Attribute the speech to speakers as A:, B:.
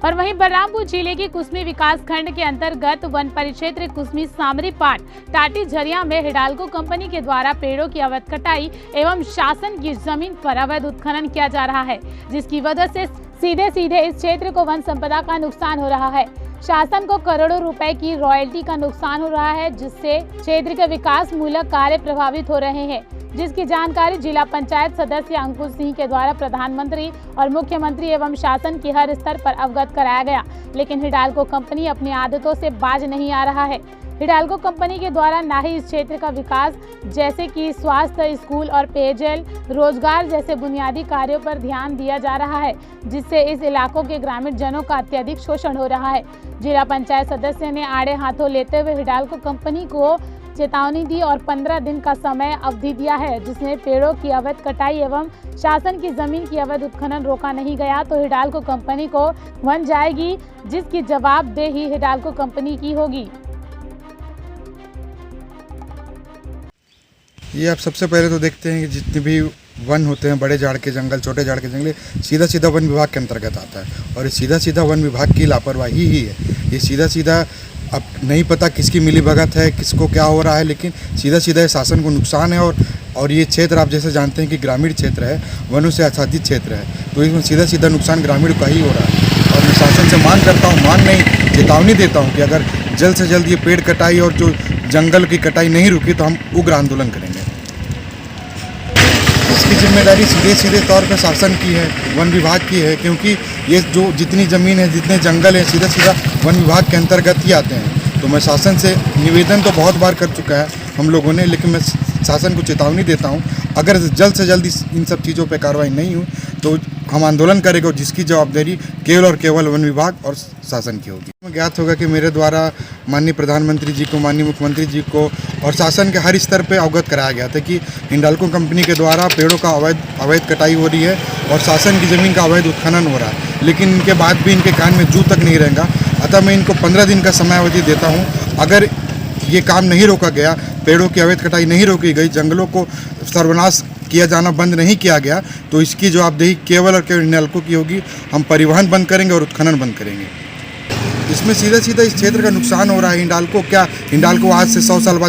A: और वहीं बलरामपुर जिले की कुसमी विकास खंड के अंतर्गत वन परिक्षेत्र कुसमी सामरी पाट टाटी झरिया में हिडाल्को कंपनी के द्वारा पेड़ों की अवैध कटाई एवं शासन की जमीन पर अवैध उत्खनन किया जा रहा है, जिसकी वजह से सीधे सीधे इस क्षेत्र को वन संपदा का नुकसान हो रहा है। शासन को करोड़ों रुपए की रॉयल्टी का नुकसान हो रहा है, जिससे क्षेत्र के विकास मूलक कार्य प्रभावित हो रहे हैं, जिसकी जानकारी जिला पंचायत सदस्य अंकुश सिंह के द्वारा प्रधानमंत्री और मुख्यमंत्री एवं शासन के हर स्तर पर अवगत कराया गया। लेकिन हिडाल्को कंपनी अपनी आदतों से बाज नहीं आ रहा है। हिडाल्को कंपनी के द्वारा न ही इस क्षेत्र का विकास जैसे कि स्वास्थ्य, स्कूल और पेयजल, रोजगार जैसे बुनियादी कार्यों पर ध्यान दिया जा रहा है, जिससे इस इलाकों के ग्रामीण जनों का अत्यधिक शोषण हो रहा है। जिला पंचायत सदस्य ने आड़े हाथों लेते हुए हिडाल्को कंपनी को चेतावनी दी और 15 दिन का समय अवधि दिया है, जिसमें पेड़ों की अवैध कटाई एवं शासन की जमीन की अवैध उत्खनन रोका नहीं गया तो हिडाल्को कंपनी को वन जाएगी, जिसकी जवाबदेही हिडाल्को कंपनी की होगी।
B: ये आप सबसे पहले तो देखते हैं कि जितने भी वन होते हैं, बड़े झाड़ के जंगल, छोटे झाड़ के जंगल, सीधा सीधा वन विभाग के अंतर्गत आता है और ये सीधा सीधा वन विभाग की लापरवाही ही है। ये सीधा सीधा अब नहीं पता किसकी मिलीभगत है, किसको क्या हो रहा है, लेकिन सीधा सीधा शासन को नुकसान है। और ये क्षेत्र आप जैसे जानते हैं कि ग्रामीण क्षेत्र है, वनों से आच्छादित क्षेत्र है, तो इसमें सीधा सीधा नुकसान ग्रामीण का ही हो रहा है। और मैं शासन से मांग करता हूँ, मांग नहीं चेतावनी देता हूँ कि अगर जल्द से जल्द ये पेड़ कटाई और जो जंगल की कटाई नहीं रुकी तो हम उग्र आंदोलन करेंगे। इसकी जिम्मेदारी सीधे सीधे तौर पर शासन की है, वन विभाग की है, क्योंकि ये जो जितनी ज़मीन है, जितने जंगल हैं, सीधा सीधा वन विभाग के अंतर्गत ही आते हैं। तो मैं शासन से निवेदन तो बहुत बार कर चुका है हम लोगों ने, लेकिन मैं शासन को चेतावनी देता हूँ, अगर जल्द से जल्द इन सब चीज़ों पर कार्रवाई नहीं हुई तो हम आंदोलन करेंगे और जिसकी जवाबदारी केवल और केवल वन विभाग और शासन की होगी। ज्ञात होगा कि मेरे द्वारा माननीय प्रधानमंत्री जी को, माननीय मुख्यमंत्री जी को और शासन के हर स्तर पे अवगत कराया गया था कि हिडाल्को कंपनी के द्वारा पेड़ों का अवैध कटाई हो रही है और शासन की ज़मीन का अवैध उत्खनन हो रहा है, लेकिन इनके बाद भी इनके कान में जू तक नहीं रहेगा। अतः मैं इनको 15 दिन का समय अवधि देता हूँ। अगर ये काम नहीं रोका गया, पेड़ों की अवैध कटाई नहीं रोकी गई, जंगलों को सर्वनाश किया जाना बंद नहीं किया गया, तो इसकी जवाबदेही केवल और केवल हिडाल्को की होगी। हम परिवहन बंद करेंगे और उत्खनन बंद करेंगे। इसमें सीधा सीधा इस क्षेत्र का नुकसान हो रहा है। हिडाल्को आज से 100 साल बाद